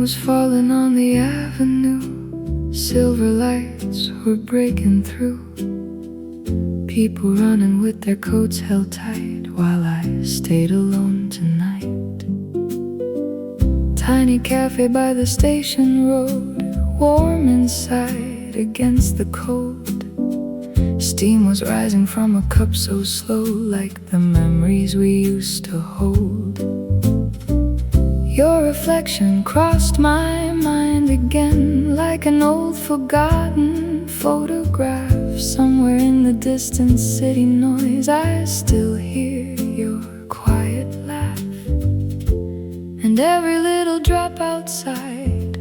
was falling on the avenue. Silver lights were breaking through. People running with their coats held tight while I stayed alone tonight. Tiny cafe by the station road, warm inside against the cold. Steam was rising from a cup so slow, like the memories we used to hold. Your reflection crossed my mind again, like an old forgotten photograph. Somewhere in the distant city noise, I still hear your quiet laugh. And every little drop outside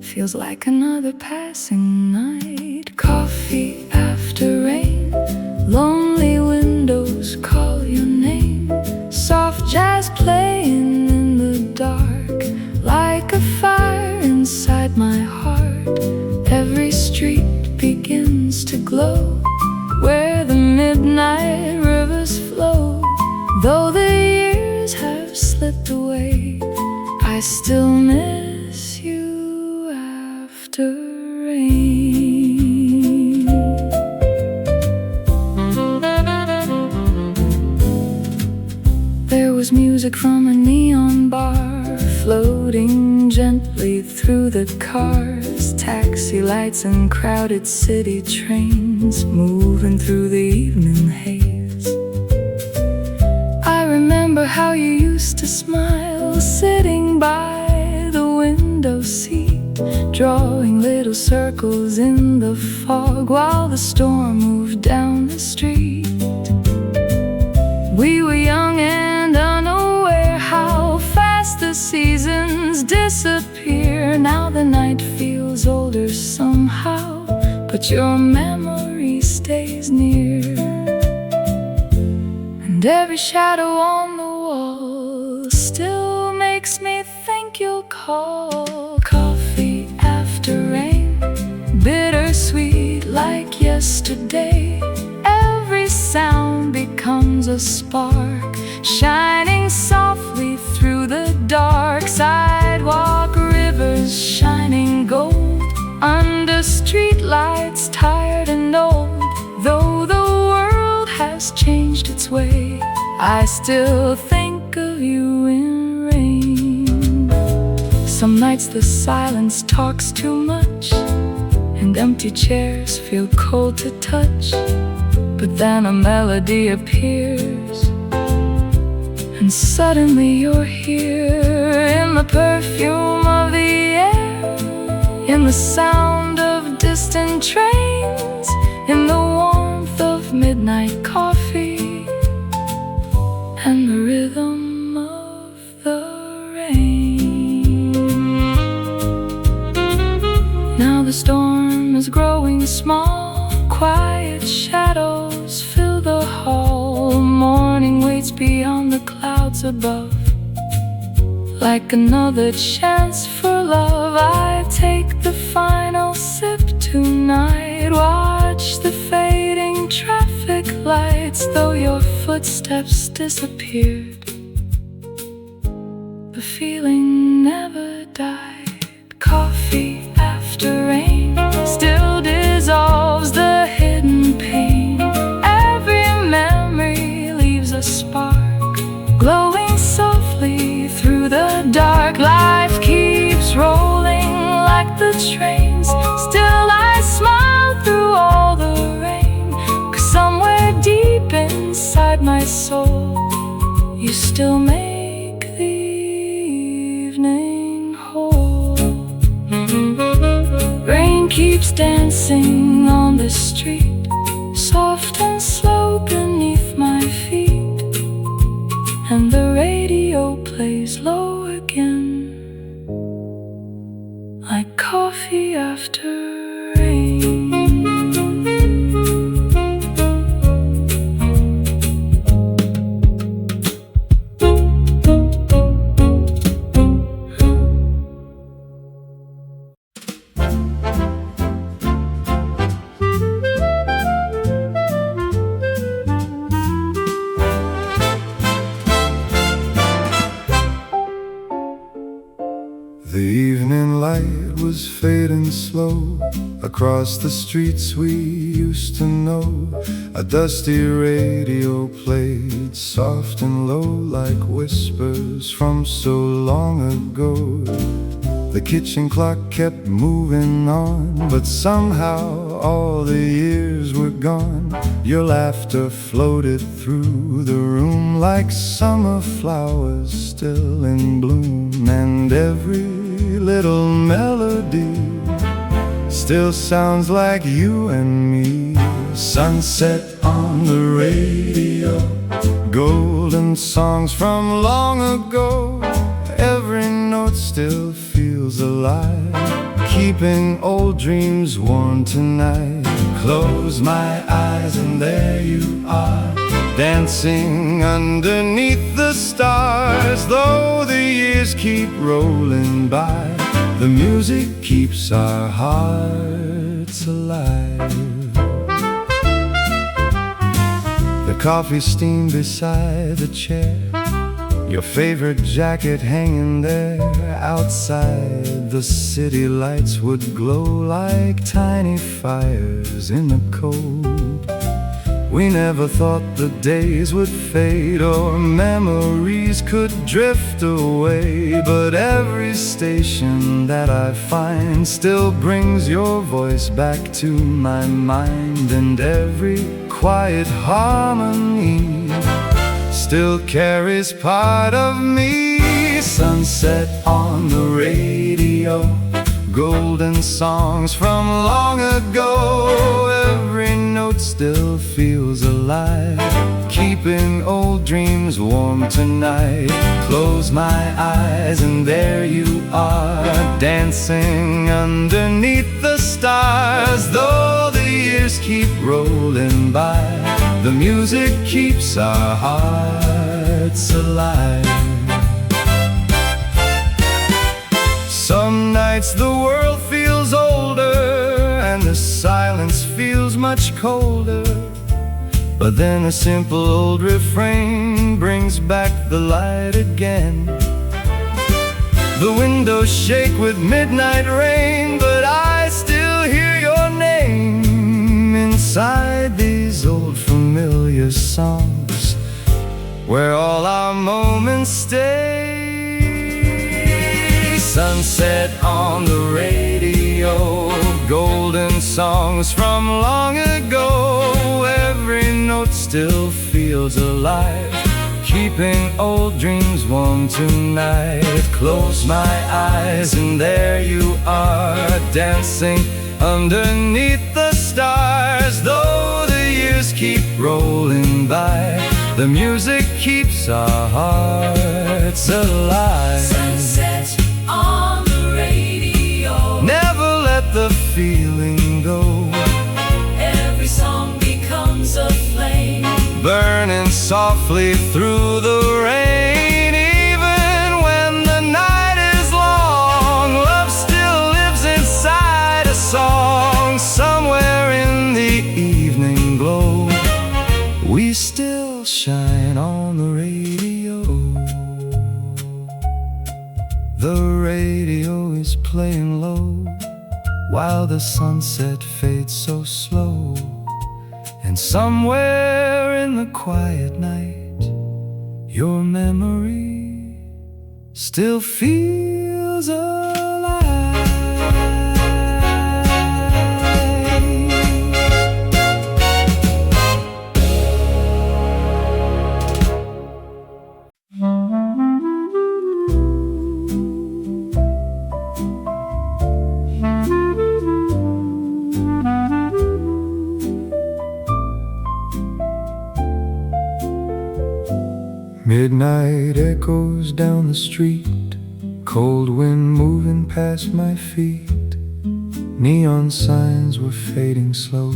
feels like another passing night. Coffee after rain, lonely windows call your name. Soft jazz playing in the dark, like a fire inside my heart. Every street begins to glow where the midnight rivers flow. Though the years have slipped away, I still miss you after rain. There was music from a neon bar, floating gently through the cars. Taxi lights and crowded city trains, moving through the evening haze. I remember how you used to smile, sitting by the window seat, drawing little circles in the fog while the storm moved down the street. We were young and unaware how fast the seasons disappear. Now the night feels older somehow, but your memory stays near. And every shadow on the wall still makes me think you'll call. Coffee after rain, bittersweet like yesterday. Every sound becomes a spark, shining softly through the dark. Sidewalk rivers shining gold under street lights tired and old. Though the world has changed its way, I still think of you in rain. Some nights the silence talks too much, and empty chairs feel cold to touch. But then a melody appears, and suddenly you're here, in the perfume of the air, in the sound of distant trains, in the warmth of midnight coffee, and the rhythm of the rain. Now the storm is growing small, quiet shadows fill the hall. Morning waits beyond the clouds above, like another chance for love. I take the final sip tonight, watch the fading traffic lights. Though your footsteps disappeared, the feeling never died. Coffee after rain still dissolves the hidden pain. Every memory leaves a spark, glowing softly through the dark. Life keeps rolling like the trains, still I smile through all the rain. 'Cause somewhere deep inside my soul, you still make the evening whole. Rain keeps dancing on the street, soft and slow beneath my feet, and the radio plays low again, like coffee after rain. The light was fading slow. Across the streets we used to know, a dusty radio played soft and low, like whispers from so long ago. The kitchen clock kept moving on, but somehow all the years were gone. Your laughter floated through the room like summer flowers still in bloom, and every little melody still sounds like you and me. Sunset on the radio, golden songs from long ago. Every note still feels alive, keeping old dreams warm tonight. Close my eyes and there you are, dancing underneath the stars. Though the years keep rolling by, the music keeps our hearts alive. The coffee steam beside the chair, your favorite jacket hanging there. Outside, the city lights would glow like tiny fires in the cold. We never thought the days would fade or memories could drift away, but every station that I find still brings your voice back to my mind, and every quiet harmony still carries part of me. Sunset on the radio, golden songs from long ago. Every note still feels alive, keeping old dreams warm tonight. Close my eyes and there you are, dancing underneath the stars. Though the years keep rolling by, the music keeps our hearts alive. Some nights the world feels older and the silence feels much colder, but then a simple old refrain brings back the light again. The windows shake with midnight rain, but I still hear your name inside these old familiar songs, where all our moments stay. Sunset on the radio, golden songs from long ago. Every note still feels alive, keeping old dreams warm tonight. Close my eyes and there you are, dancing underneath the stars. Though the years keep rolling by, the music keeps our hearts alive. Sunset on the radio, never let the feeling go. every song becomes a flame, Burning softly through the rain. Even when the night is long, love still lives inside a song. Somewhere in the evening glow, we still shine on the radio. The radio is playing low, while the sunset fades so slow. And somewhere in the quiet night, your memory still feels alive. Midnight echoes down the street, cold wind moving past my feet. Neon signs were fading slow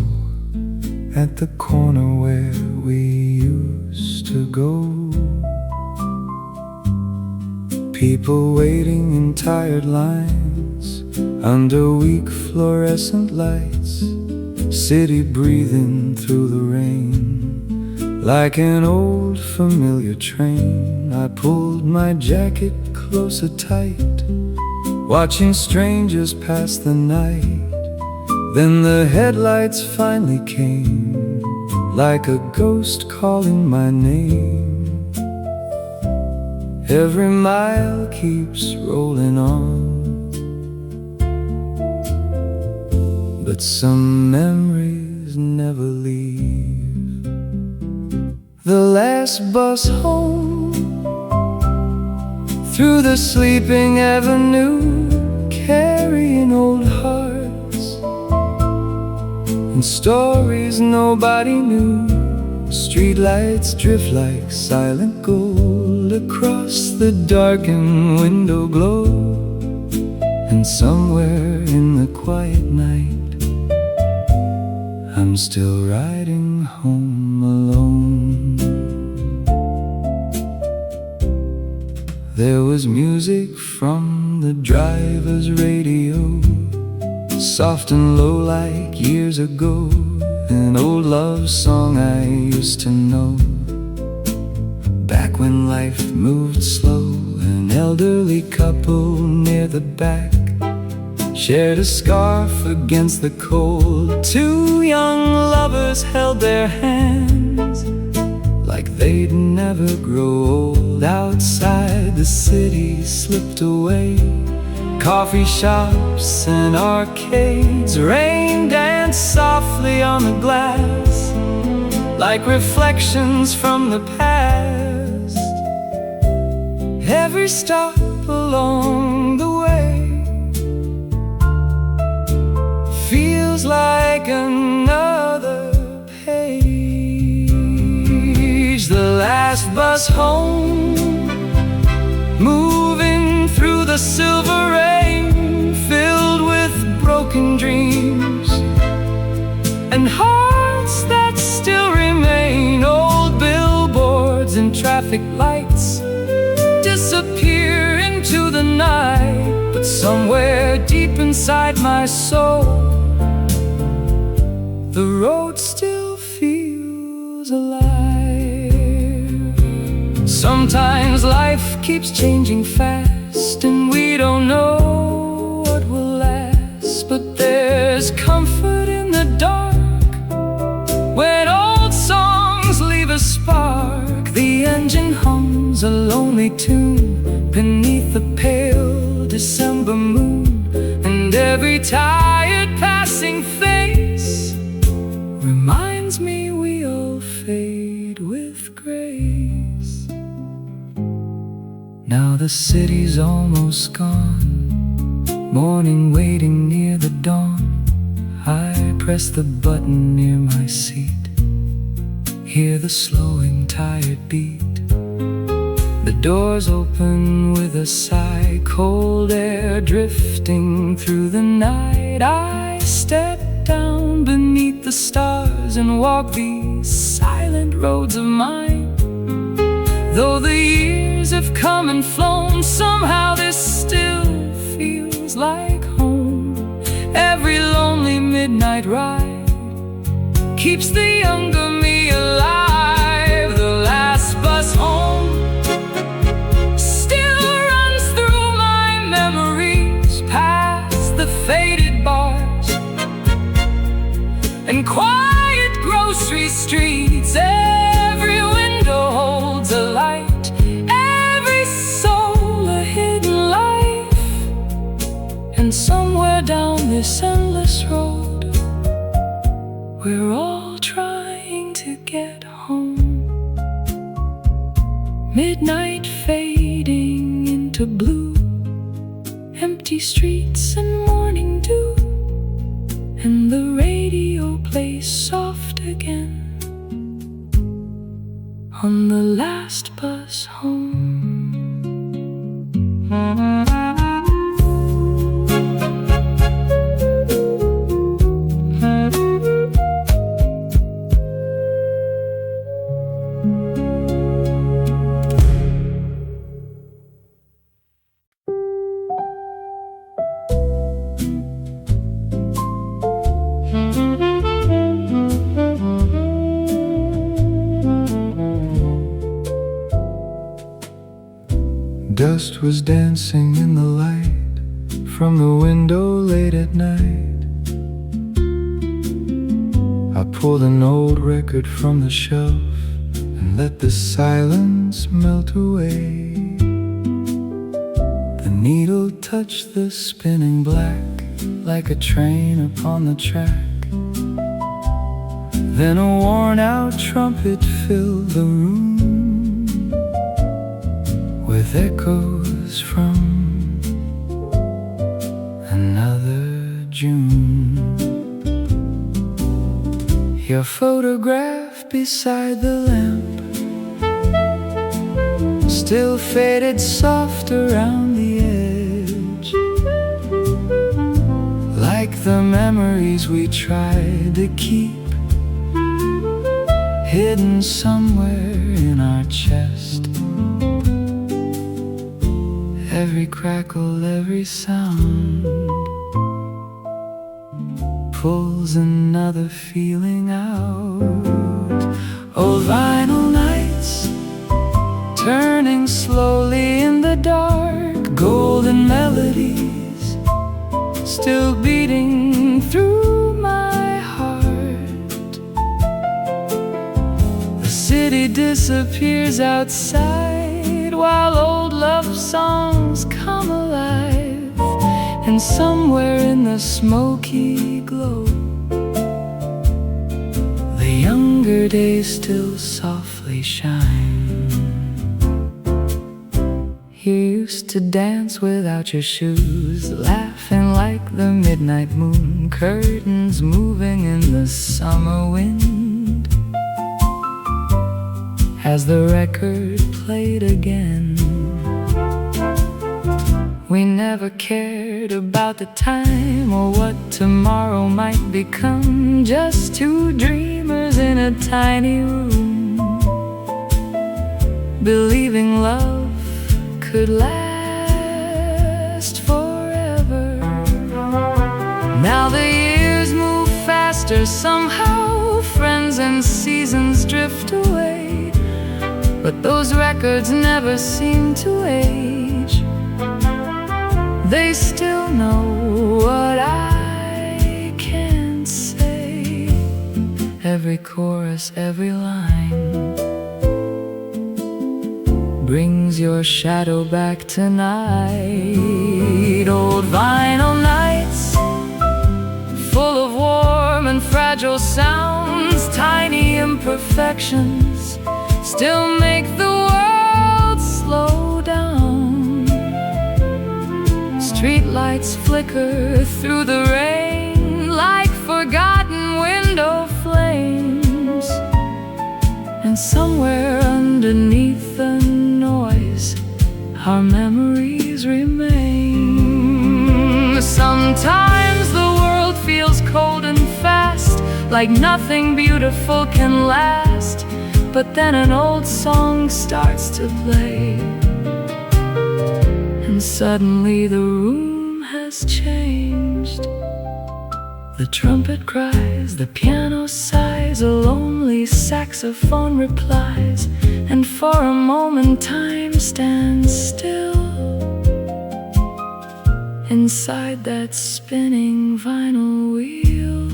at the corner where we used to go. People waiting in tired lines under weak fluorescent lights. City breathing through the rain like an old familiar train. I pulled my jacket closer tight watching strangers pass the night. Then the headlights finally came, like a ghost calling my name. Every mile keeps rolling on, but some memories never leave. The last bus home, through the sleeping avenue, carrying old hearts and stories nobody knew. Streetlights drift like silent gold across the darkened window glow. And somewhere in the quiet night, I'm still riding home alone. There was music from the driver's radio, soft and low like years ago, an old love song I used to know. Back when life moved slow, an elderly couple near the back shared a scarf against the cold. Two young lovers held their hands like they'd never grow old. Outside the city slipped away, coffee shops and arcades, rain danced softly on the glass like reflections from the past. Every stop along the way feels like another page. The last bus home, moving through the silver rain, filled with broken dreams and hearts that still remain. Old billboards and traffic lights disappear into the night, but somewhere deep inside my soul, the road still feels alive. Sometimes life keeps changing fast, and we don't know what will last, but there's comfort in the dark when old songs leave a spark. The engine hums a lonely tune beneath the pale December moon, and every tired passing face reminds me we all fade with grace. Now the city's almost gone, morning waiting near the dawn. I press the button near my seat, hear the slowing tired beat. The doors open with a sigh, cold air drifting through the night. I step down beneath the stars and walk these silent roads of mine. Though the years have come and flown, somehow this still feels like home. Every lonely midnight ride keeps the younger me alive. The last bus home still runs through my memories, past the faded bars and quiet grocery streets. Every window holds a light, every soul a hidden life. And somewhere down this endless road, we're all trying to get home. Midnight fading into blue, empty streets and morning dew, and the radio plays soft again on the last bus home. Dust was dancing in the light, from the window late at night. I pulled an old record from the shelf and let the silence melt away. The needle touched the spinning black like a train upon the track. Then a worn-out trumpet filled the room with echoes from another June. Your photograph beside the lamp still faded soft around the edge, like the memories we tried to keep hidden somewhere in our chest. Every crackle, every sound pulls another feeling out. Old vinyl nights turning slowly in the dark, golden melodies still beating through my heart. The city disappears outside while old love songs come alive, and somewhere in the smoky glow the younger days still softly shine. You used to dance without your shoes, laughing like the midnight moon, curtains moving in the summer wind as the record played again. We never cared about the time or what tomorrow might become, just two dreamers in a tiny room, believing love could last forever. Now the years move faster somehow, friends and seasons drift away, but those records never seem to age. They still know what I can't say. Every chorus, every line brings your shadow back tonight. Old vinyl nights full of warm and fragile sounds, tiny imperfections still make the world slow down. Street lights flicker through the rain like forgotten window flames, and somewhere underneath the noise our memories remain. Sometimes the world feels cold and fast, like nothing beautiful can last, but then an old song starts to play, and suddenly the room has changed. The trumpet cries, the piano sighs, a lonely saxophone replies, and for a moment time stands still inside that spinning vinyl wheel.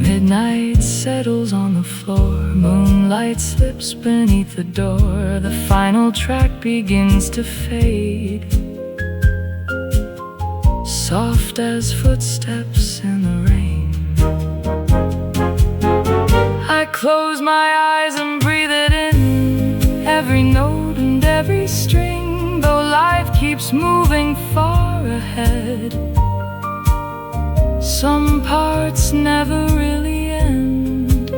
Midnight settles on the floor, moonlight slips beneath the door, the final track begins to fade, soft as footsteps in the rain. I close my eyes and breathe it in, every note and every string, though life keeps moving far ahead. Some parts never really end.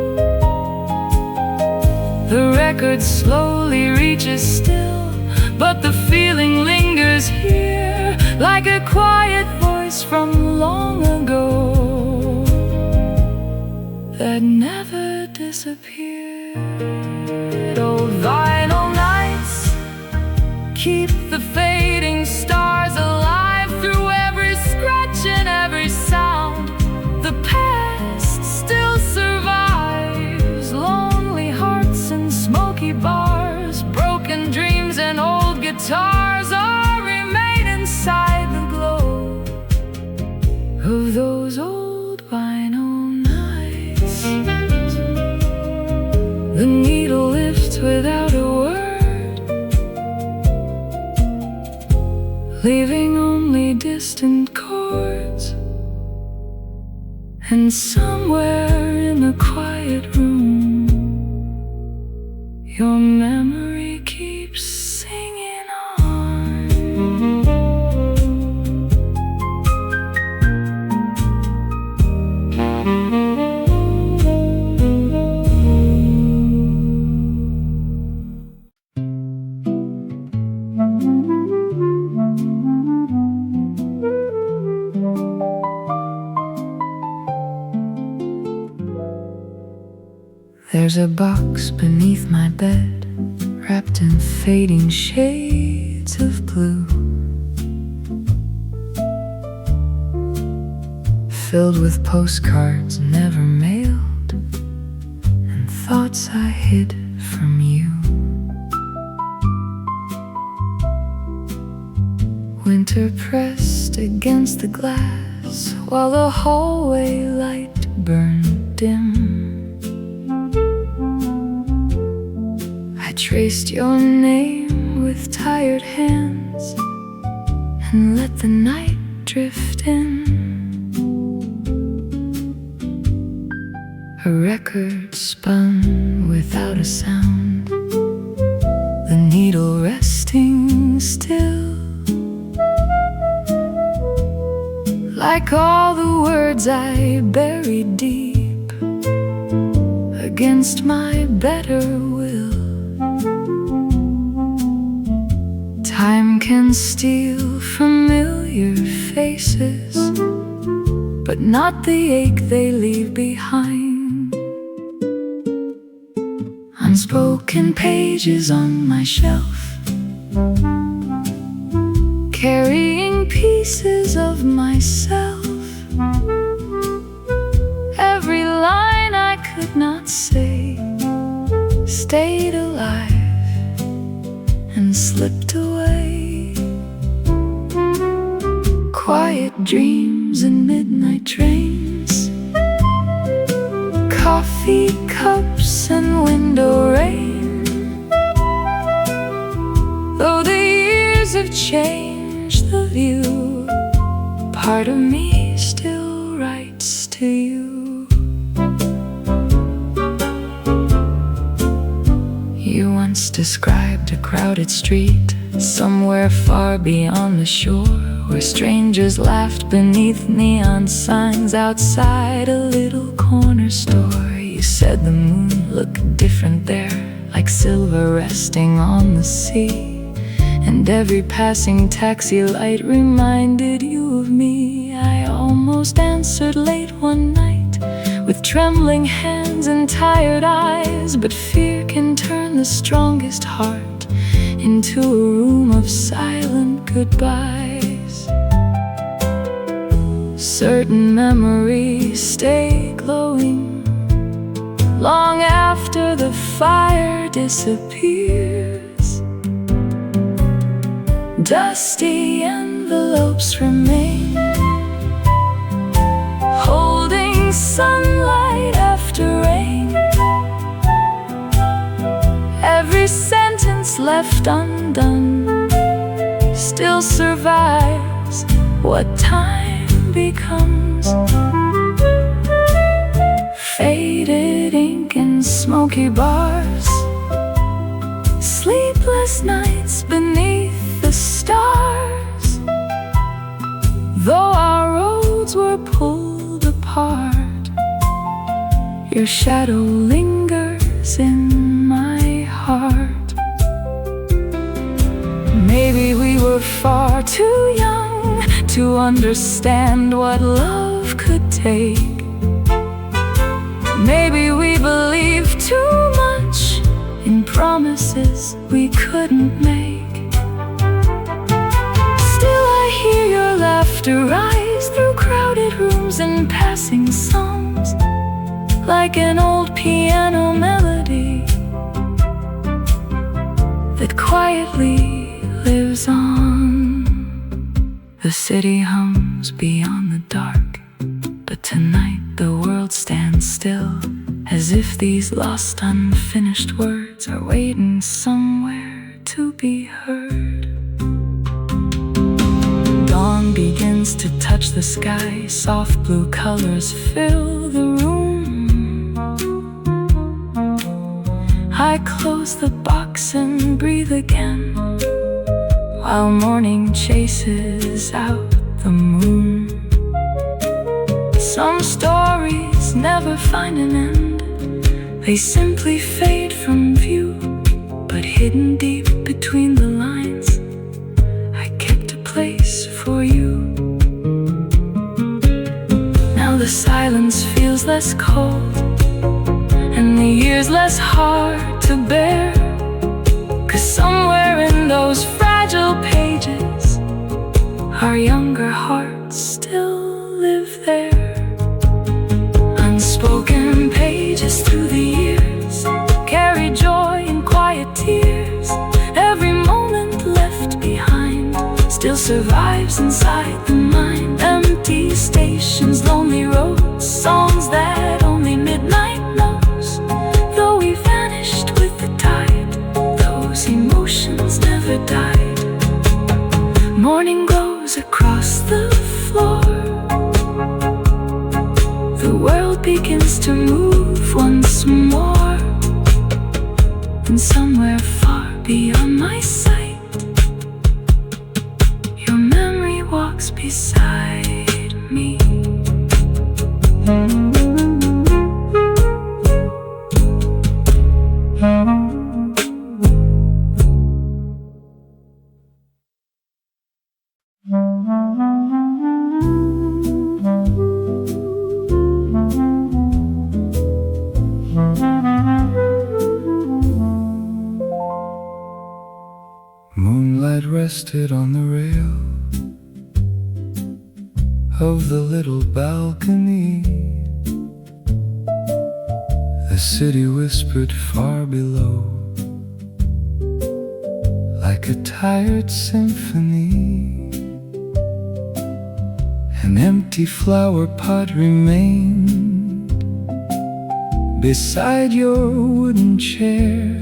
The record slowly reaches still, but the feeling lingers here, like a quiet voice from long ago that never disappeared. Old vinyl nights keep the fading stars alive through every scratch and every sound. The past still survives, lonely hearts and smoky bars, broken dreams and old guitars are of those old vinyl nights. The needle lifts without a word, leaving only distant chords. And somewhere in a quiet room, your memory keeps singing on. There's a box beneath my bed, wrapped in fading shades of blue, filled with postcards never mailed and thoughts I hid from you. Winter pressed against the glass while the hallway light burned dim. I traced your name with tired hands and let the night drift in. A record spun without a sound, the needle resting still, like all the words I buried deep against my better will. Time can steal familiar faces, but not the ache they leave behind. Unspoken pages on my shelf, carrying pieces of myself. Every line I could not say stayed alive and slipped away. Quiet dreams and midnight trains, coffee cups and window rain. Though the years have changed the view, part of me still writes to you. You once described a crowded street somewhere far beyond the shore, where strangers laughed beneath neon signs outside a little corner store. You said the moon looked different there, like silver resting on the sea, and every passing taxi light reminded you of me. I almost answered late one night with trembling hands and tired eyes, but fear can turn the strongest heart into a room of silent goodbyes. Certain memories stay glowing long after the fire disappears. Dusty envelopes remain, holding sunlight after rain. Every sentence left undone still survives what time becomes. Faded ink and smoky bars, sleepless nights beneath the stars. Though our roads were pulled apart, your shadow lingers in my heart. Maybe we were far too young to understand what love could take. Maybe we believed too much in promises we couldn't make. Still I hear your laughter rise through crowded rooms and passing songs, like an old piano melody that quietly lives on. The city hums beyond the dark, but tonight the world stands still, as if these lost unfinished words are waiting somewhere to be heard. Dawn begins to touch the sky, soft blue colors fill the room. I close the box and breathe again, while morning chases out the moon. Some stories never find an end, they simply fade from view. But hidden deep between the lines, I kept a place for you. Now the silence feels less cold, and the years less hard to bear, 'cause somewhere in those fragile pages, our younger hearts still live there. Unspoken pages through the years carry joy and quiet tears. Every moment left behind still survives inside the mind. Empty stations, lonely roads, songs that only midnight knows. Though we vanished with the tide, those emotions never died. Morning glows across the floor, the world begins to move once more. And somewhere far beyond my sight, your memory walks beside me. Moonlight rested on the rail of the little balcony. The city whispered far below, like a tired symphony. An empty flower pot remained beside your wooden chair.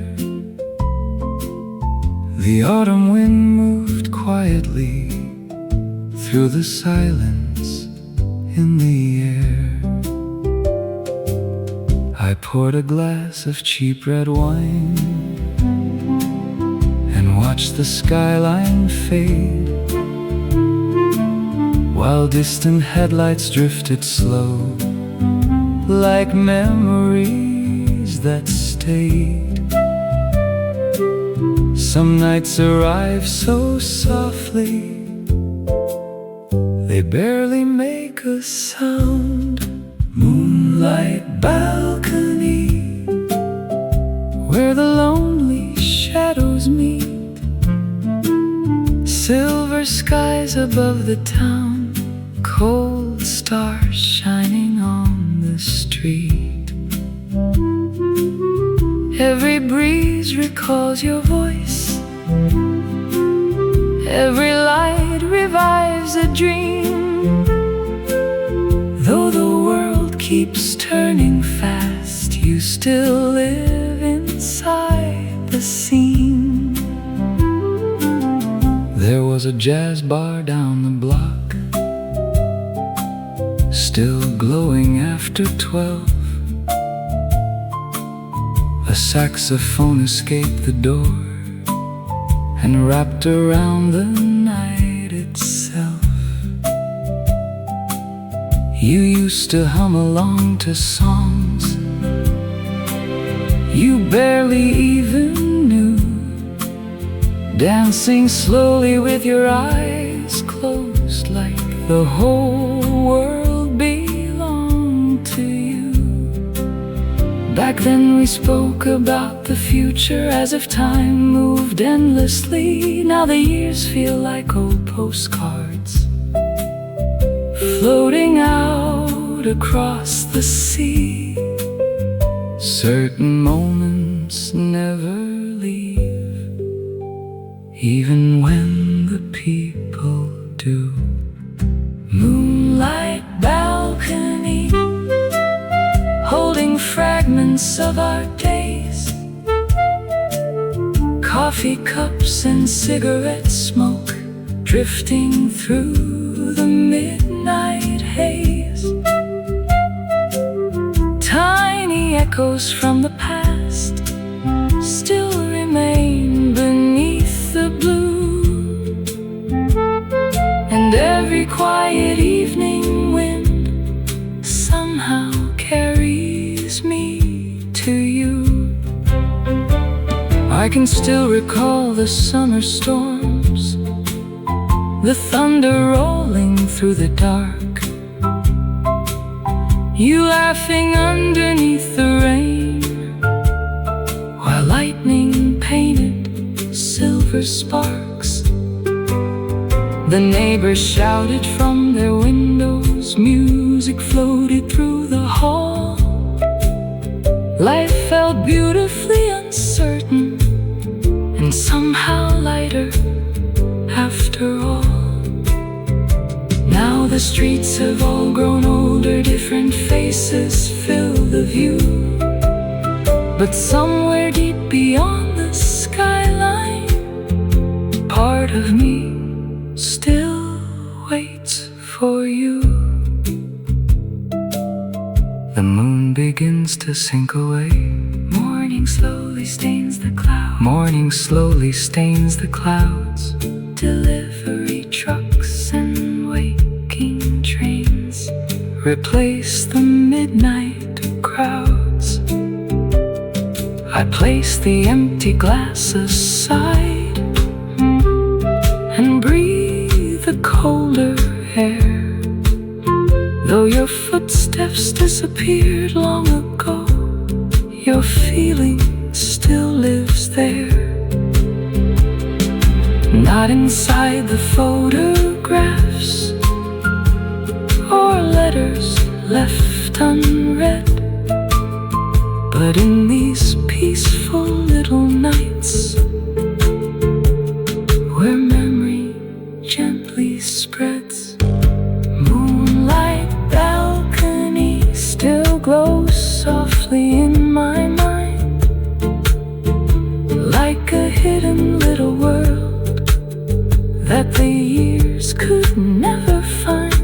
The autumn wind moved quietly through the silence in the air. I poured a glass of cheap red wine and watched the skyline fade, while distant headlights drifted slow, like memories that stayed. Some nights arrive so softly, they barely make a sound. Moonlight balcony, where the lonely shadows meet. Silver skies above the town, cold stars shining on the street. Every breeze recalls your voice, every light revives a dream. Though the world keeps turning fast, you still live inside the scene. There was a jazz bar down the block, still glowing after 12. A saxophone escaped the door and wrapped around the night itself. You used to hum along to songs you barely even knew, dancing slowly with your eyes closed, like the whole world belonged to you. Back then we spoke about the future as if time moved endlessly. Now the years feel like old postcards floating out across the sea. Certain moments never leave, even when the people do. fragments of our days, coffee cups and cigarette smoke drifting through the midnight haze. Tiny echoes from the past still remain beneath the blue, and every quiet evening wind somehow carries me to you. I can still recall the summer storms, the thunder rolling through the dark, you laughing underneath the rain, while lightning painted silver sparks. The neighbors shouted from their windows, music floated through the hall. Life felt beautifully uncertain and somehow lighter after all. Now the streets have all grown older, different faces fill the view, but somewhere deep beyond the skyline, part of me still waits for you. The moon begins to sink away, morning slowly stains the clouds, morning slowly stains the clouds. Delivery trucks and waking trains replace the midnight crowds. I place the empty glass aside and breathe the colder air. Though your footsteps disappeared long ago, your feeling still lives there. Not inside the photographs or letters left unread, but in these peaceful little nights where memory gently spreads. Moonlight balcony still glows softly in my mind, like a hidden little world that the years could never find.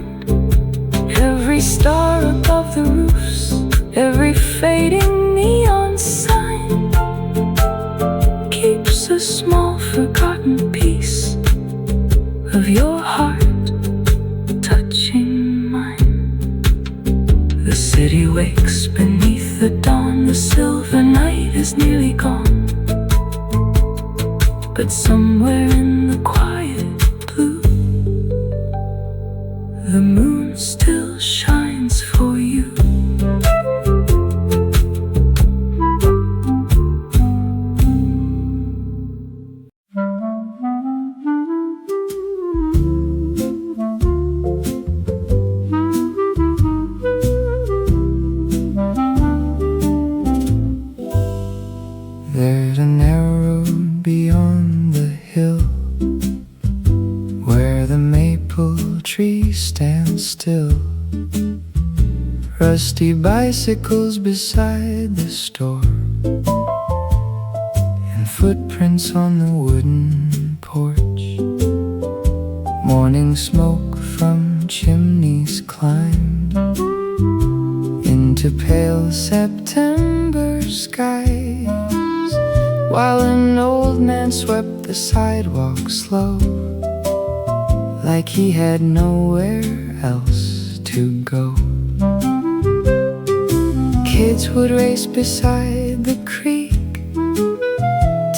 Every star above the roofs, every fading neon sign keeps a small forgotten piece of your heart touching mine. The city wakes beneath the dawn, the silver night is nearly gone, but somewhere in the quiet blue, the moon still shines for you. There's a narrow road beyond the hill where the maple tree stands still. Rusty bicycles beside the store, and footprints on the wooden porch. Morning smoke from chimneys climbed into pale September skies, while an old man swept the sidewalk slow, like he had nowhere else to go. Kids would race beside the creek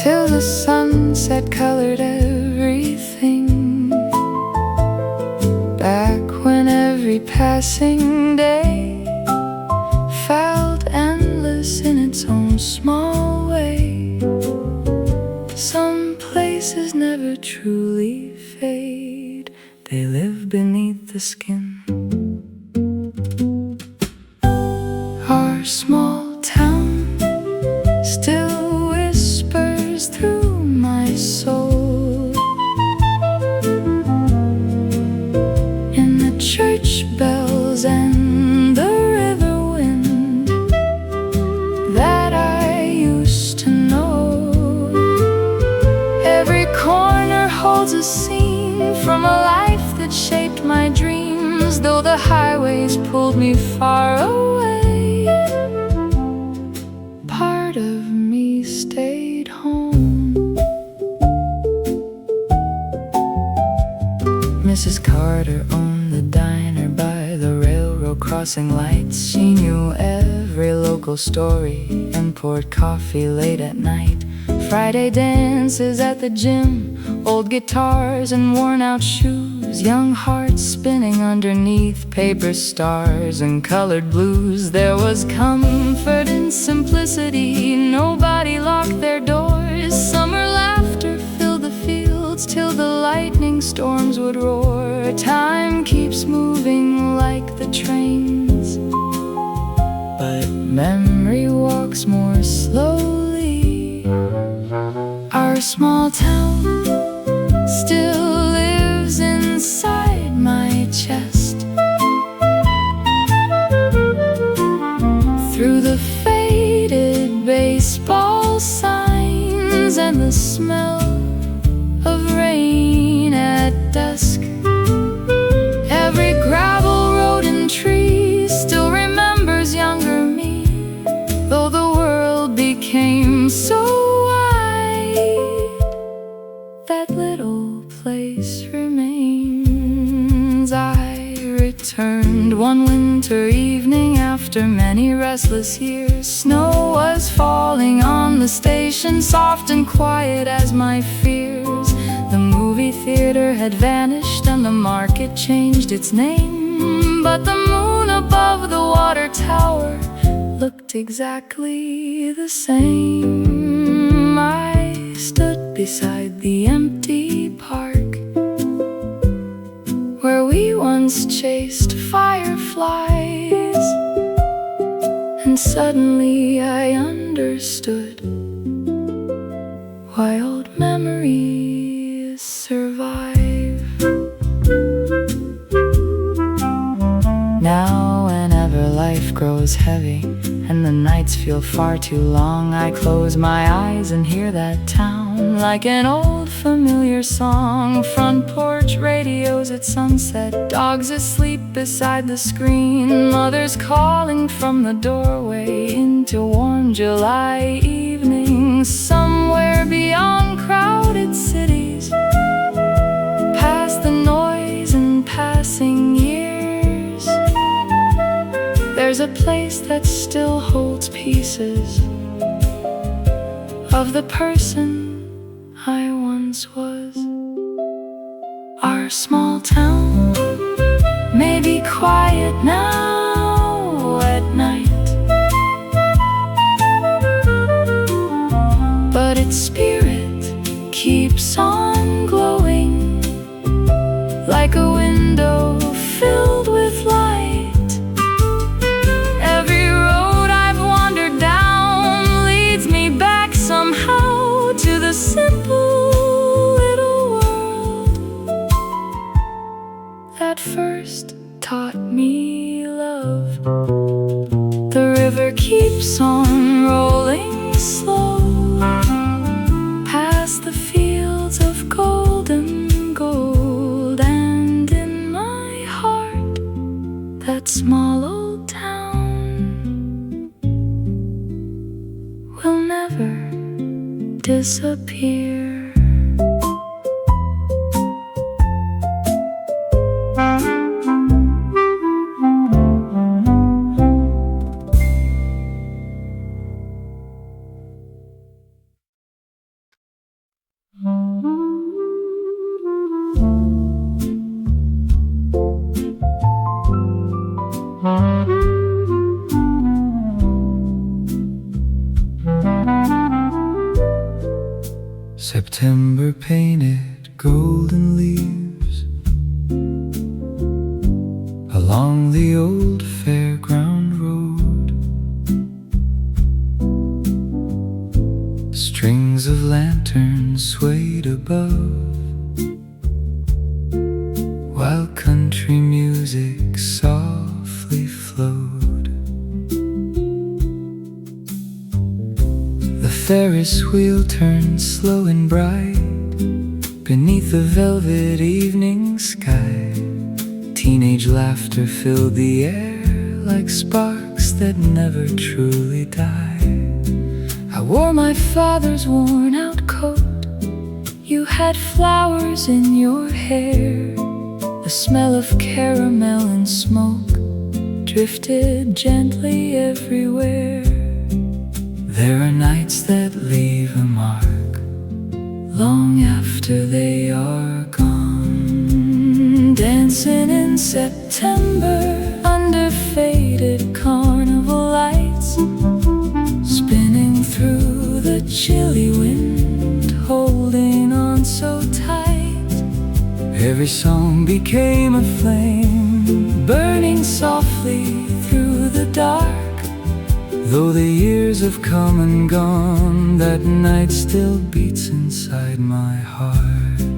till the sunset colored everything. Back when every passing day felt endless in its own small way. Some places never truly fade, they live beneath the skin. Our small town still whispers through my soul, in the church bells and the river wind that holds a scene from a life that shaped my dreams. Though the highways pulled me far away, part of me stayed home. Mrs. Carter owned the diner by the railroad crossing lights. She knew every local story and poured coffee late at night. Friday dances at the gym, old guitars and worn-out shoes, young hearts spinning underneath paper stars and colored blues. There was comfort in simplicity, nobody locked their doors. Summer laughter filled the fields till the lightning storms would roar. Time keeps moving like the trains, but memory walks more slowly. Our small town still lives inside my chest. Through the faded baseball signs and the smell of rain at dusk, every gravel road and tree still remembers younger me. Though the world became so that little place remains. I returned one winter evening after many restless years. Snow was falling on the station, soft and quiet as my fears. The movie theater had vanished and the market changed its name, but the moon above the water tower looked exactly the same. I stood beside the empty park where we once chased fireflies, and suddenly I understood why old memories survive. Now whenever life grows heavy and the nights feel far too long, I close my eyes and hear that town like an old familiar song. Front porch radios at sunset, dogs asleep beside the screen, mothers calling from the doorway into warm July evenings. Somewhere beyond crowded cities, past the noise and passing years, there's a place that still holds pieces of the person I once was. Our small town may be quiet now at night, but its spirit keeps on glowing like a window filled with light. Every road I've wandered down leads me back somehow to the simple little world that first taught me love. The river keeps on rolling slow past the fields of golden gold, and in my heart that small old town will never disappear. September painted golden leaves along the old fairground road. Strings of lanterns swayed above while country music softly flowed. The Ferris wheel turned slow and bright, Beneath the velvet evening sky, teenage laughter filled the air like sparks that never truly die. I wore my father's worn-out coat. You had flowers in your hair. The smell of caramel and smoke drifted gently everywhere. There are nights that leave a mark long after they are gone. Dancing in September under faded carnival lights, spinning through the chilly wind, holding on so tight. Every song became a flame, burning softly through the dark. Though the years have come and gone, that night still beats inside my heart.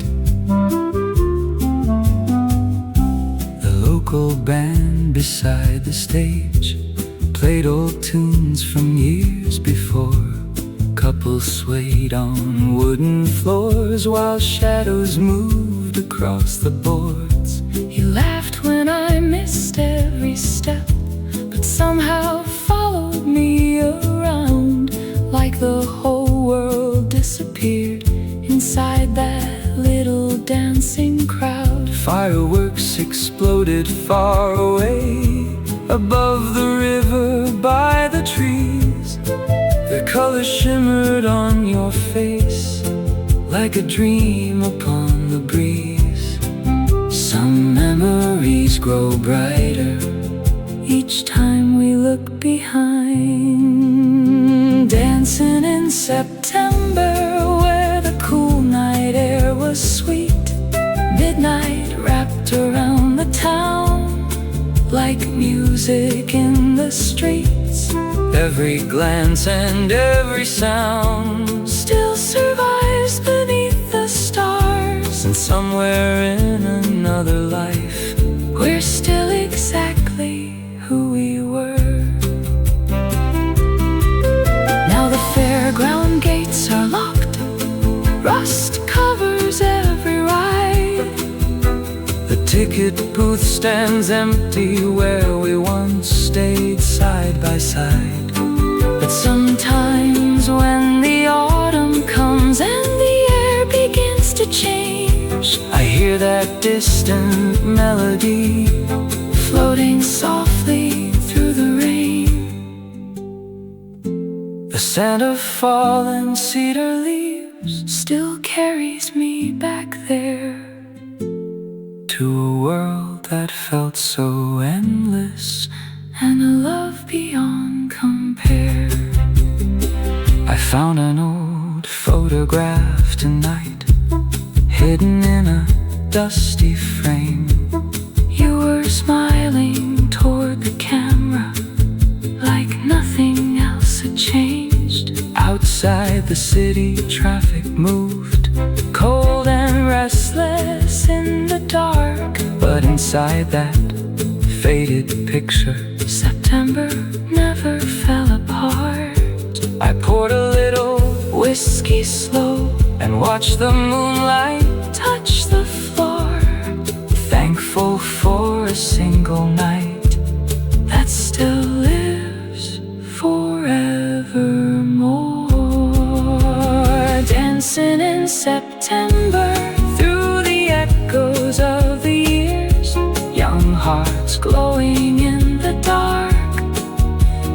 The local band beside the stage played old tunes from years before. Couples swayed on wooden floors while shadows moved across the boards. He laughed when I missed every step, but somehow followed me around, like the whole world disappeared inside that little dancing crowd. Fireworks exploded far away, above the river by the trees. Their colors shimmered on your face, like a dream upon the breeze. Some memories grow brighter each time we look behind. Dancing in September where the cool night air was sweet. Midnight wrapped around the town like music in the streets. Every glance and every sound still survives beneath the stars. And somewhere in another life, we're still exactly who we were. Now the fairground gates are locked, rust covers every ride. The ticket booth stands empty where we once stayed side by side. But sometimes when the autumn comes and the air begins to change, I hear that distant melody floating softly through the rain. The scent of fallen cedar leaves still carries me back there, to a world that felt so endless and a love beyond compare. I found an old photograph tonight, hidden in a dusty frame. You were smiling toward the camera, like nothing else had changed. Outside the city, traffic moved, cold and restless in the dark. But inside that faded picture, September never fell apart. I poured a little whiskey slow and watched the moonlight touch the floor, thankful for a single night that still lives forevermore. Dancing in September through the echoes of the years, young hearts glowing in the dark,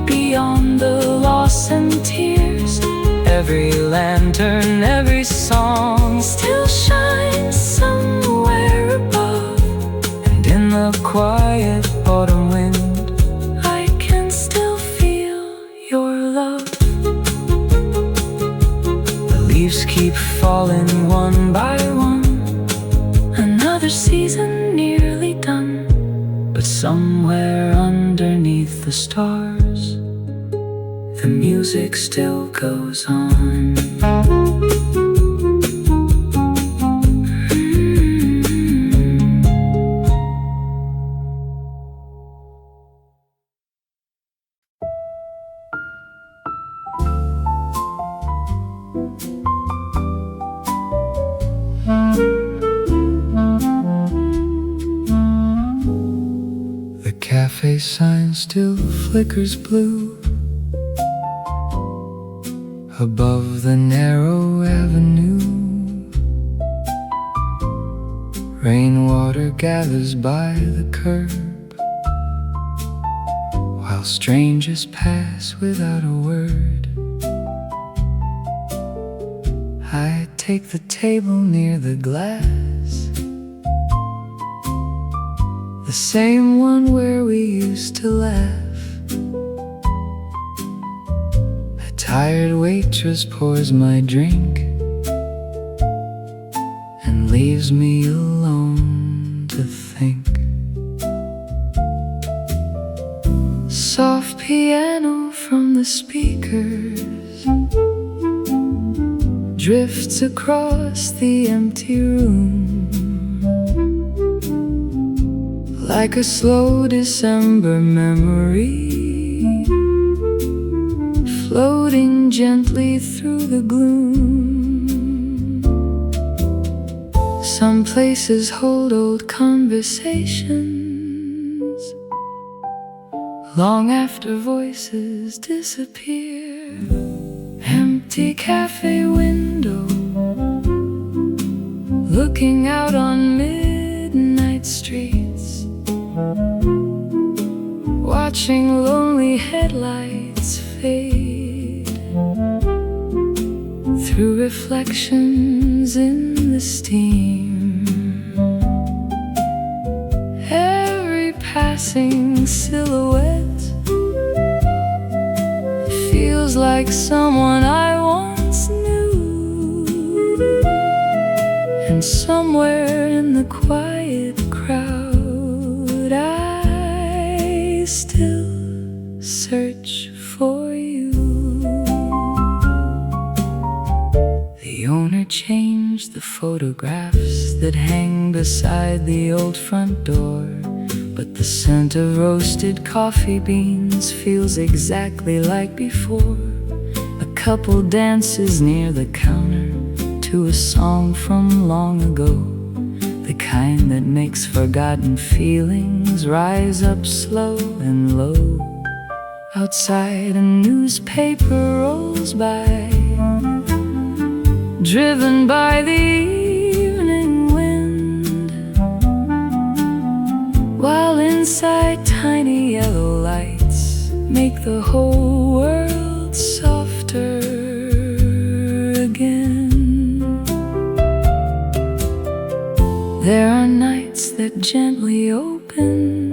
beyond the loss and tears. Every lantern, every song still shines somewhere above. And in the quiet autumn wind, I can still feel your love. The leaves keep falling one by one, another season nearly done. But somewhere underneath the stars, the music still goes on. cafe sign still flickers blue above the narrow avenue. Rainwater gathers by the curb while strangers pass without a word. I take the table near the glass, the same one where we used to laugh. A tired waitress pours my drink and leaves me alone to think. Soft piano from the speakers drifts across the empty room like a slow December memory, floating gently through the gloom. Some places hold old conversations long after voices disappear. Empty cafe window, looking out on midnight streets, watching lonely headlights fade through reflections in the steam. Every passing silhouette feels like someone I once knew, and somewhere in the quiet crowd I still search for you. The owner changed the photographs that hang beside the old front door, but the scent of roasted coffee beans feels exactly like before. A couple dances near the counter to a song from long ago, the kind that makes forgotten feelings rise up slow and low. Outside a newspaper rolls by, driven by the evening wind, while inside tiny yellow lights make the whole world softer again. There are nights that gently open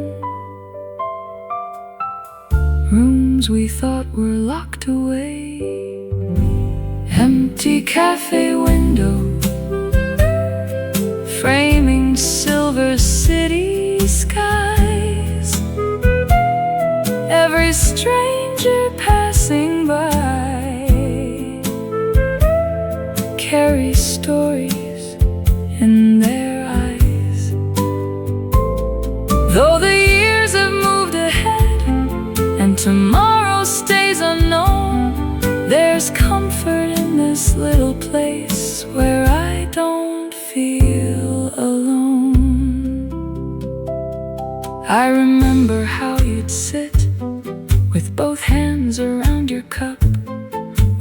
rooms we thought were locked away. Empty cafe window, framing silver city skies. Every stranger passing by carries stories in their eyes. Though the years have moved ahead and tomorrow stays unknown, there's comfort in this little place where I don't feel alone. I remember how you'd sit with both hands around your cup,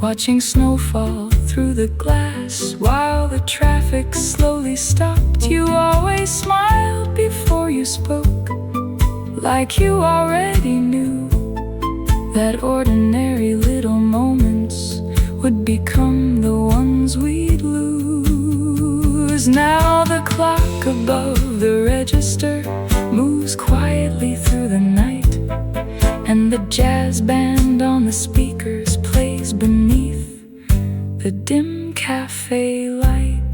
watching snow fall through the glass while the traffic slowly stopped. You always smiled before you spoke, like you already knew that ordinary little moments would become the ones we'd lose. Now the clock above the register moves quietly through the night, and the jazz band on the speakers plays beneath the dim cafe light.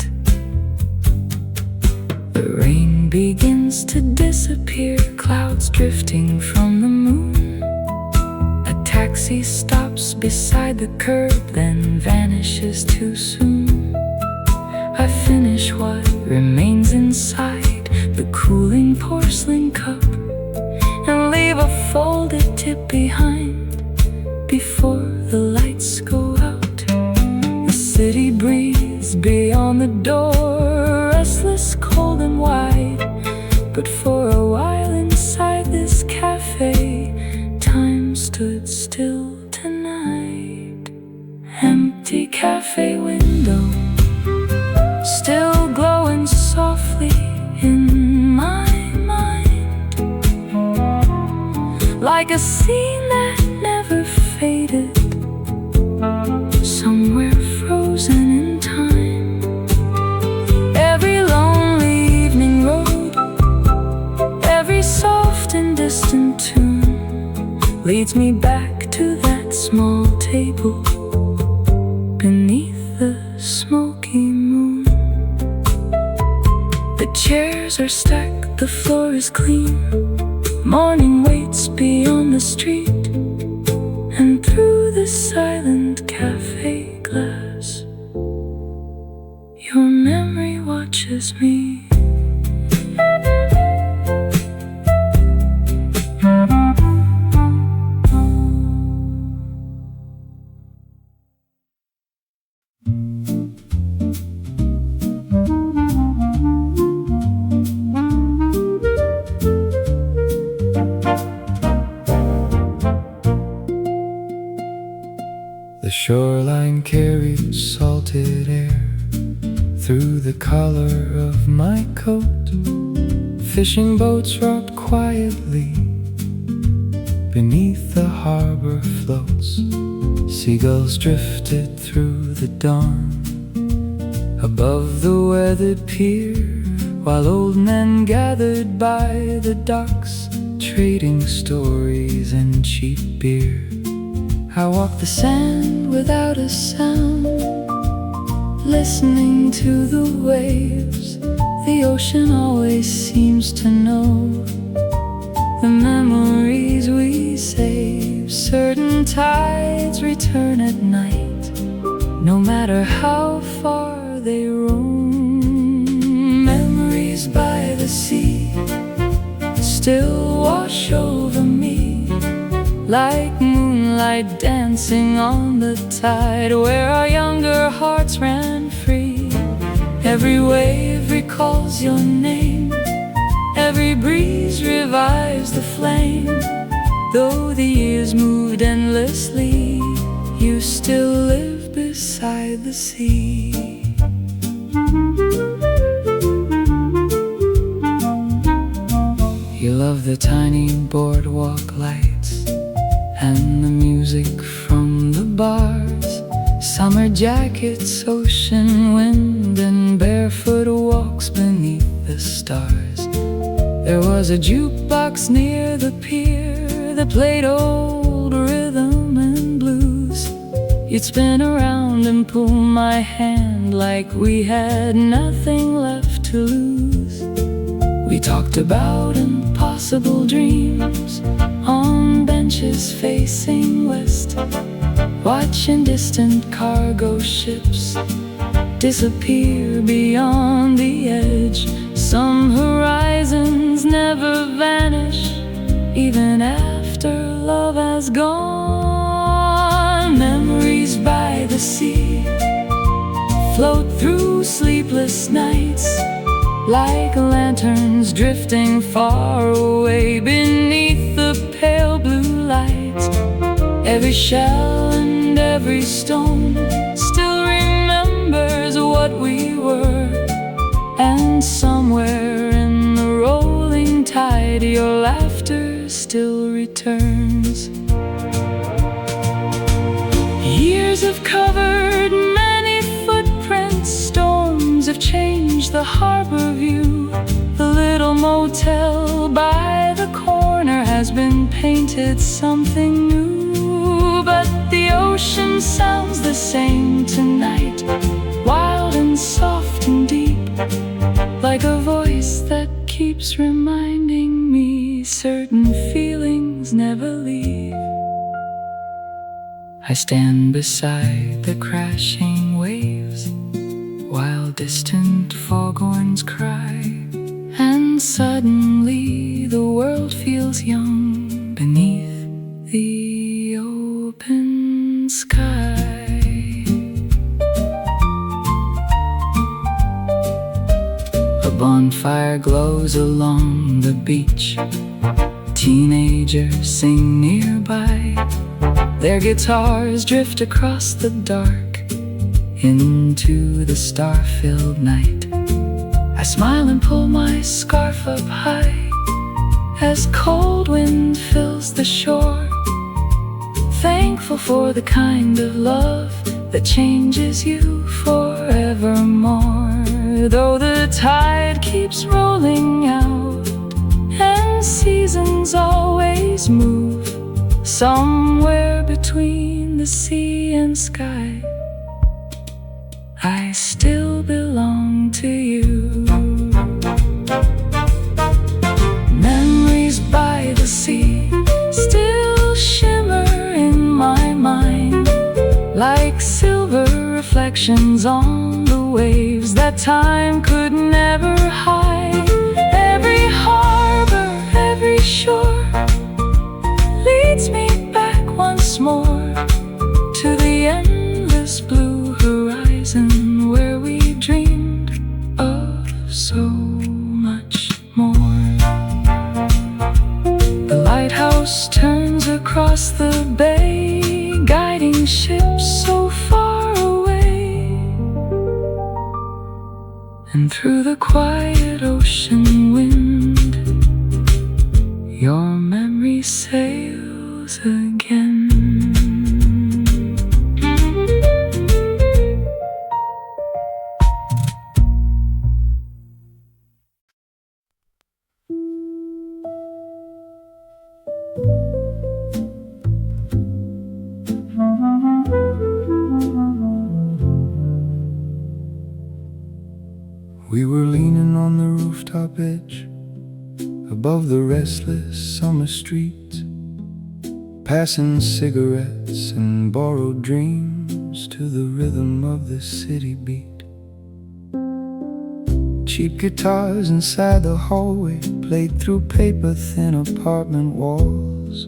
The rain begins to disappear, clouds drifting from the moon. A taxi stops beside the curb, then vanishes too soon. I finish what remains inside the cooling porcelain cup and leave a folded tip behind before the lights go out. The city breathes beyond the door, restless, cold and wide, but for a while inside this cafe empty cafe window, still glowing softly in my mind, like a scene that never faded, somewhere frozen in time. Every lonely evening road, every soft and distant tune leads me back to that small table beneath the smoky moon. The chairs are stacked, the floor is clean. Morning waits beyond the street, and through the silent cafe glass, your memory watches me. The shoreline carried salted air through the collar of my coat. Fishing boats rocked quietly beneath the harbor floats. Seagulls drifted through the dawn above the weathered pier, while old men gathered by the docks, trading stories and cheap beer. I walk the sand without a sound, listening to the waves. The ocean always seems to know the memories we save. Certain tides return at night, no matter how far they roam. Memories by the sea still wash over me, like moonlight dancing on the tide, where our younger hearts ran free. Every wave recalls your name, every breeze revives the flame. Though the years moved endlessly, you still live beside the sea. You love the tiny boardwalk lights and the music from the bars, summer jackets, ocean wind, and barefoot walks beneath the stars. There was a jukebox near the pier that played old rhythm and blues. You'd spin around and pull my hand like we had nothing left to lose. We talked about impossible dreams on benches facing west, watching distant cargo ships disappear beyond the edge. Some horizons never vanish, even after love has gone. Memories by the sea float through sleepless nights, like lanterns drifting far away beneath the pale blue light. Every shell and every stone still remembers what we were, and somewhere in the rolling tide your laughter still returns. Years have covered many footprints, storms have changed the harbor view. The little motel by the corner has been painted something new, but the ocean sounds the same tonight, wild and soft and deep, like a voice that keeps reminding me certain feelings never leave. I stand beside the crashing waves while distant foghorns cry, and suddenly the world feels young beneath the open sky. A bonfire glows along the beach, teenagers sing nearby, their guitars drift across the dark, into the star-filled night. I smile and pull my scarf up high as cold wind fills the shore, thankful for the kind of love that changes you forevermore. Though the tide keeps rolling out and seasons always move somewhere between the sea and sky, I still belong to you. Memories by the sea still shimmer in my mind, like silver reflections on the waves that time could never hide. Every harbor, every shore leads me back once more to the endless blue horizon where we dreamed of so much more. The lighthouse turns across the bay, guiding ships so far away, and through the quiet ocean wind your memory sails again. We were leaning on the rooftop edge above the restless summer streets, passing cigarettes and borrowed dreams to the rhythm of the city beat. Cheap guitars inside the hallway played through paper-thin apartment walls,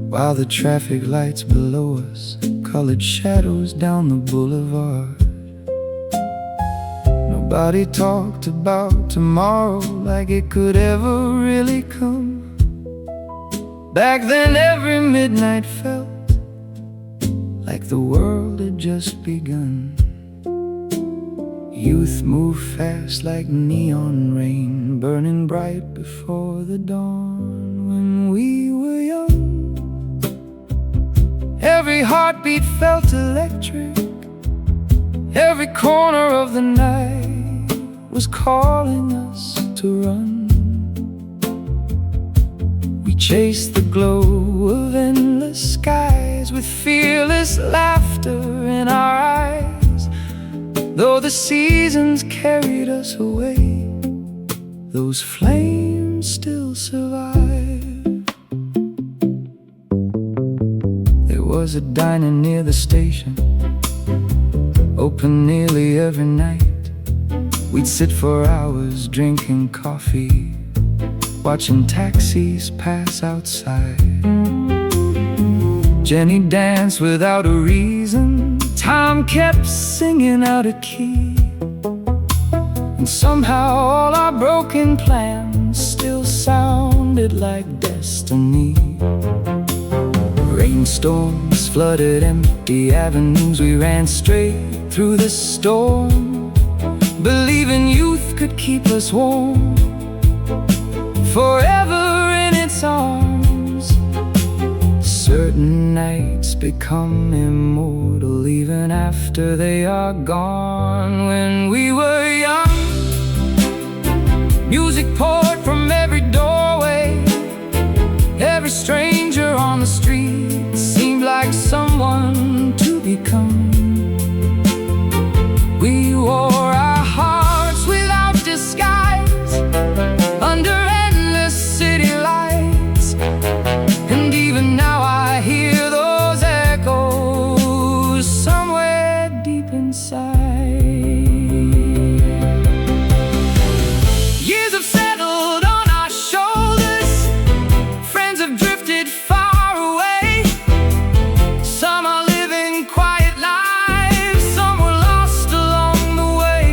while the traffic lights below us colored shadows down the boulevard. Nobody talked about tomorrow like it could ever really come. Back then every midnight felt like the world had just begun. Youth moved fast like neon rain, burning bright before the dawn. When we were young, every heartbeat felt electric. Every corner of the night was calling us to run. We chased the glow of endless skies with fearless laughter in our eyes. Though the seasons carried us away, those flames still survive. There was a diner near the station, open nearly every night. We'd sit for hours drinking coffee, watching taxis pass outside. Jenny danced without a reason, Tom kept singing out of key, and somehow all our broken plans still sounded like destiny. Rainstorms flooded empty avenues, we ran straight through the storm, believing youth could keep us warm forever in its arms. Certain nights become immortal even after they are gone. When we were young, music poured from every doorway. Every stranger on the street seemed like someone to become. We wore our hearts without disguise under endless city lights, and even now I hear those echoes somewhere deep inside. Years have settled on our shoulders, friends have drifted far away. Some are living quiet lives, some were lost along the way.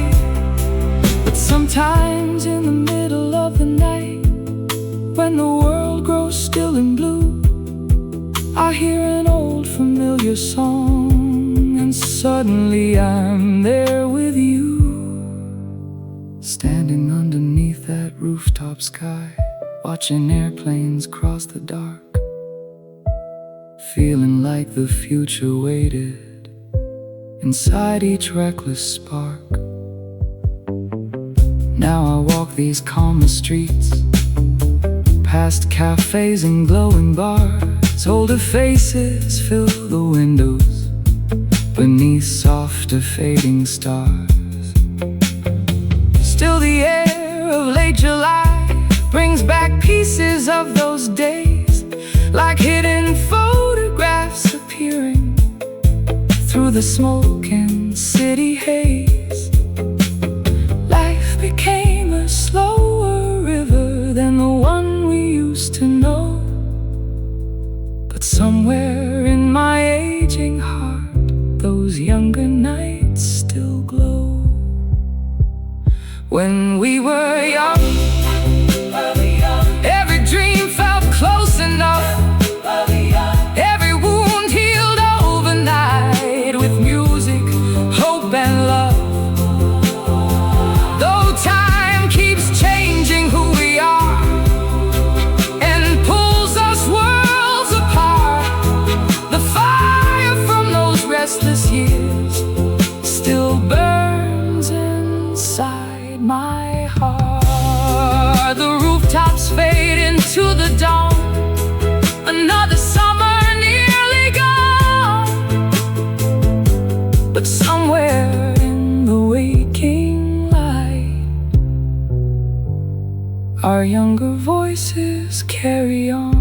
But sometimes in the middle of the night, when the world grows still and blue, I hear an old familiar song, and so suddenly I'm there with you, standing underneath that rooftop sky, watching airplanes cross the dark, feeling like the future waited inside each reckless spark. Now I walk these calmer streets, past cafes and glowing bars. Older faces fill the windows beneath softer fading stars. Still the air of late July brings back pieces of those days, like hidden photographs appearing through the smoke and city haze. Life became a slower river than the one we used to know, but somewhere in my aging heart, those younger nights still glow. When we were young, every dream felt close enough. Every wound healed overnight with music, hope and love. Though time keeps changing who we are and pulls us worlds apart, the fire from those restless years still burns inside my heart. The rooftops fade into the dawn, another summer nearly gone, but somewhere in the waking light, our younger voices carry on.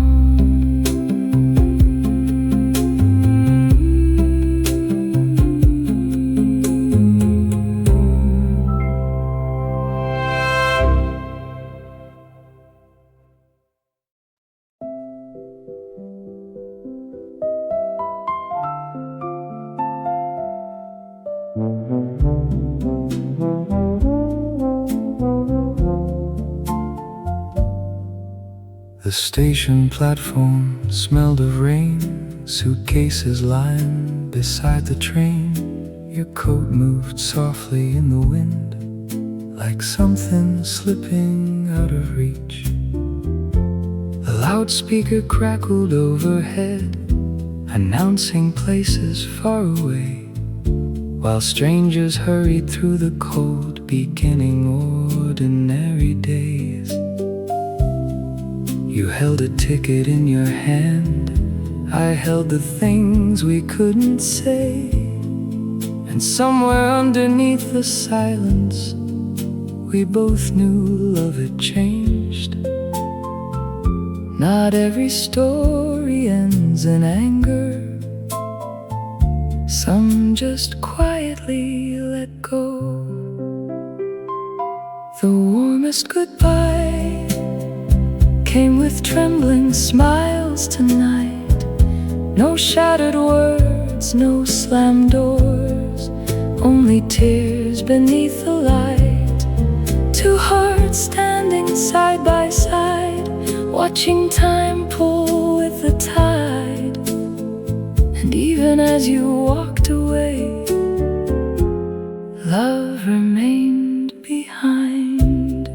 The station platform smelled of rain, suitcases lying beside the train. Your coat moved softly in the wind, like something slipping out of reach. A loudspeaker crackled overhead, announcing places far away, while strangers hurried through the cold, beginning ordinary days. You held a ticket in your hand, I held the things we couldn't say, and somewhere underneath the silence, we both knew love had changed. Not every story ends in anger, some just quietly let go. The warmest goodbye came with trembling smiles tonight. No shattered words, no slammed doors, only tears beneath the light. Two hearts standing side by side, watching time pull with the tide. And even as you walked away, love remained behind.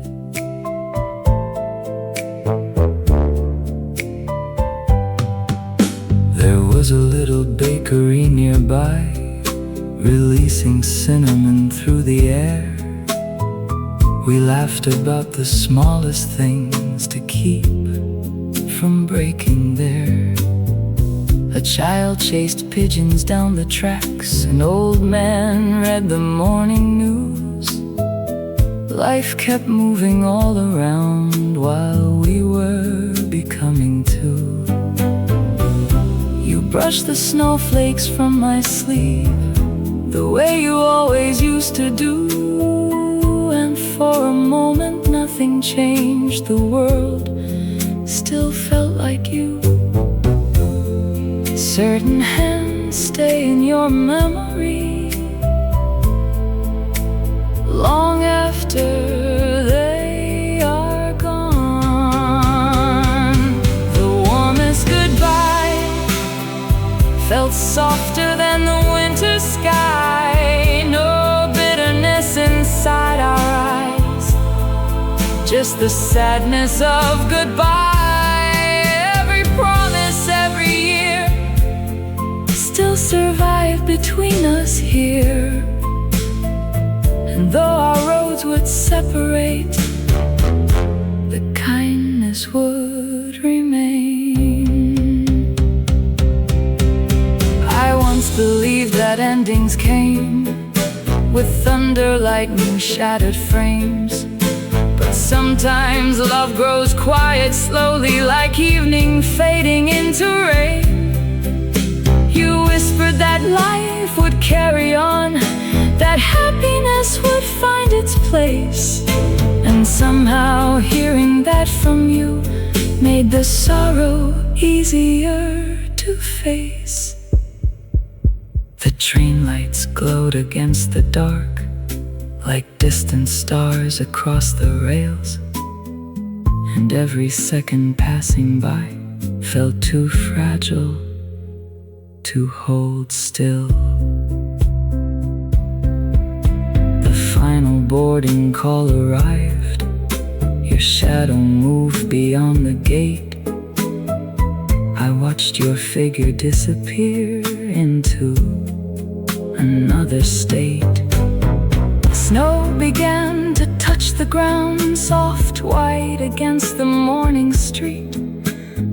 There was a little bakery nearby, releasing cinnamon through the air. We laughed about the smallest things to keep from breaking there. A child chased pigeons down the tracks, an old man read the morning news. Life kept moving all around while we were becoming two. You brushed the snowflakes from my sleeve, the way you always used to do. And for a moment nothing changed, the world still felt like you. Certain hands stay in your memory long after they are gone. The warmest goodbye felt softer than the winter sky. just the sadness of goodbye. Every promise, every year still survived between us here. And though our roads would separate, the kindness would remain. I once believed that endings came with thunder, lightning, shattered frames. But sometimes love grows quiet, slowly, like evening fading into rain. You whispered that life would carry on, that happiness would find its place. And somehow hearing that from you made the sorrow easier to face. The train lights glowed against the dark, like distant stars across the rails. And every second passing by felt too fragile to hold still. The final boarding call arrived. Your shadow moved beyond the gate. I watched your figure disappear into another state. Snow began to touch the ground, soft white against the morning street.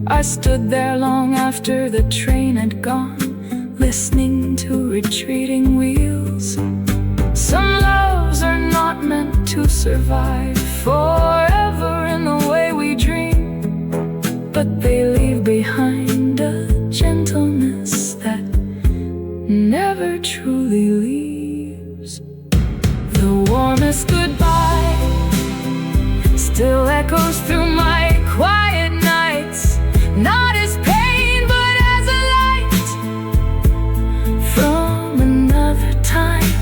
I stood there long after the train had gone, listening to retreating wheels. Some loves are not meant to survive forever in the way we dream, but they leave behind a gentleness that never truly leaves. The warmest goodbye still echoes through my quiet nights, not as pain but as a light from another time.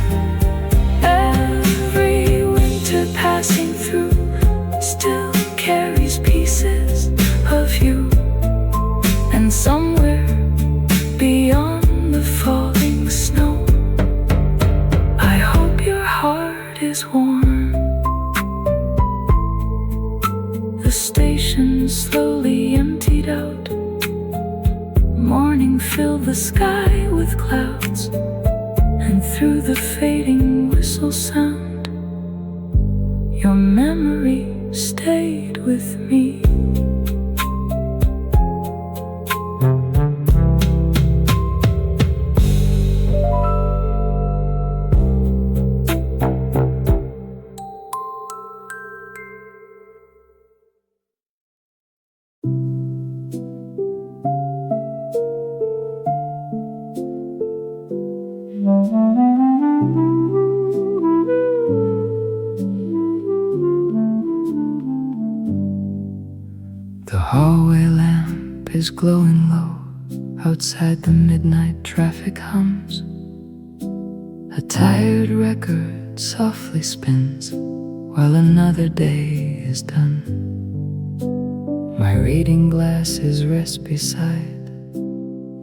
Every winter passing through still carries pieces of you, and somewhere beyond the falling snow, I hope your heart is warm. The station slowly emptied out. Morning filled the sky with clouds, and through the fading whistle sound, your memory stayed with me. The hallway lamp is glowing low. Outside the midnight traffic hums. A tired record softly spins while another day is done. My reading glasses rest beside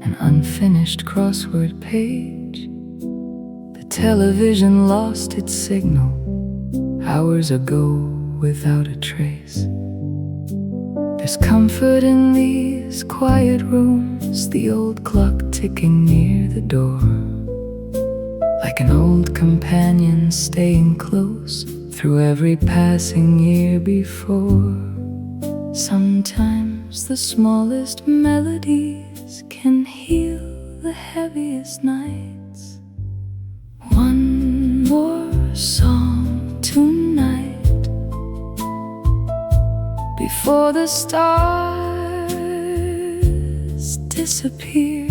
an unfinished crossword page. The television lost its signal hours ago without a trace. There's comfort in these quiet rooms, the old clock ticking near the door, like an old companion staying close through every passing year before. Sometimes the smallest melodies can heal the heaviest nights. One more song tonight before the stars disappear.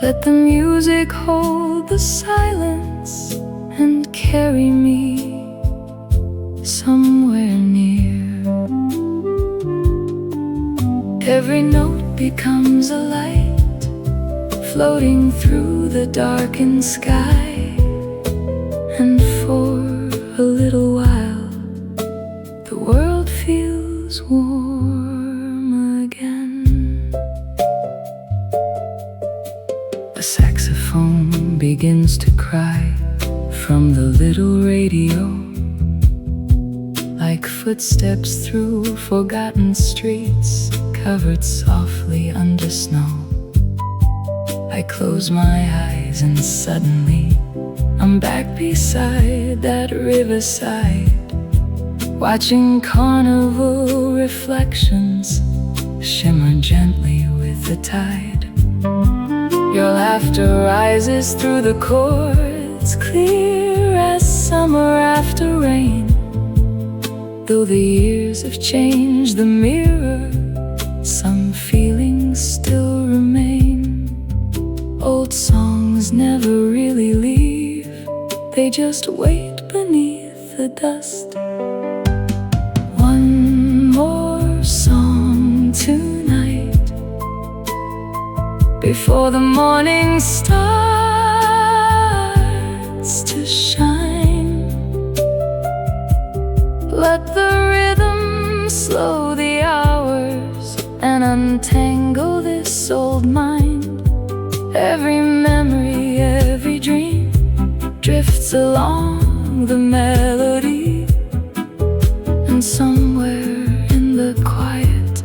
Let the music hold the silence and carry me somewhere near. Every note becomes a light floating through the darkened sky, and for a little while the world feels warm again. A saxophone begins to cry from the little radio. footsteps through forgotten streets covered softly under snow. I close my eyes and suddenly I'm back beside that riverside, watching carnival reflections shimmer gently with the tide. Your laughter rises through the chords, clear as summer after rain. Though the years have changed the mirror, some feelings still remain. Old songs never really leave, they just wait beneath the dust. One more song tonight before the morning starts to shine. Let the rhythm slow the hours and untangle this old mind. Every memory, every dream drifts along the melody, and somewhere in the quiet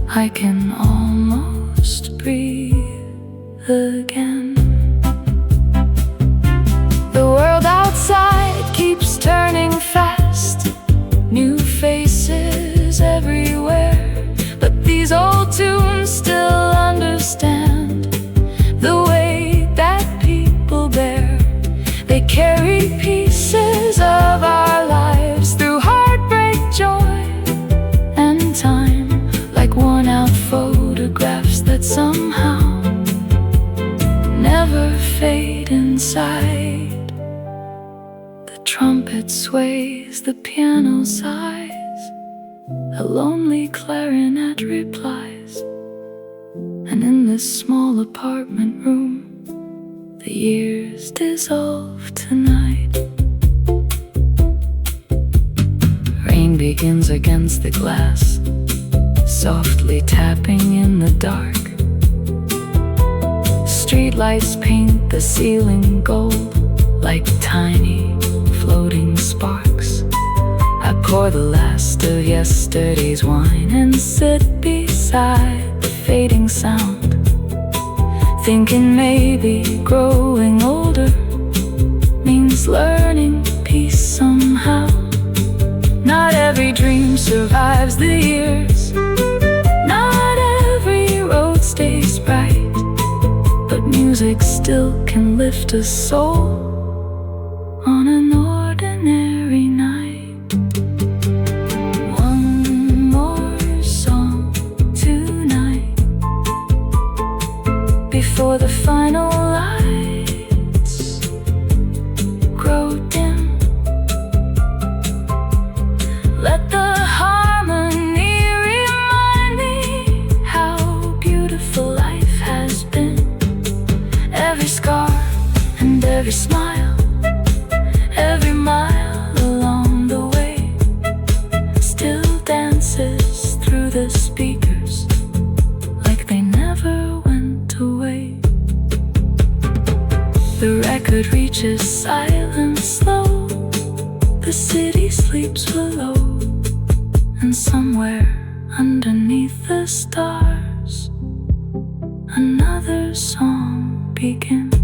I can almost breathe again. The world outside keeps turning fast, new faces everywhere, but these old tunes still understand the weight that people bear. They carry pieces of our lives through heartbreak, joy, and time, like worn-out photographs that somehow never fade inside. The trumpet sways, the piano sighs, a lonely clarinet replies, and in this small apartment room the years dissolve tonight. Rain begins against the glass, softly tapping in the dark. Streetlights paint the ceiling gold like tiny floating sparks. I pour the last of yesterday's wine and sit beside the fading sound, thinking maybe growing older means learning peace somehow. Not every dream survives the years, not every road stays bright, but music still can lift a soul on an ordinary night. One more song tonight before the final lights grow dim. Let the harmony remind me how beautiful life has been. Every scar and every smile, every mile along the way, still dances through the speakers like they never went away. The record reaches silence slow, the city sleeps below, and somewhere underneath the stars another song begins.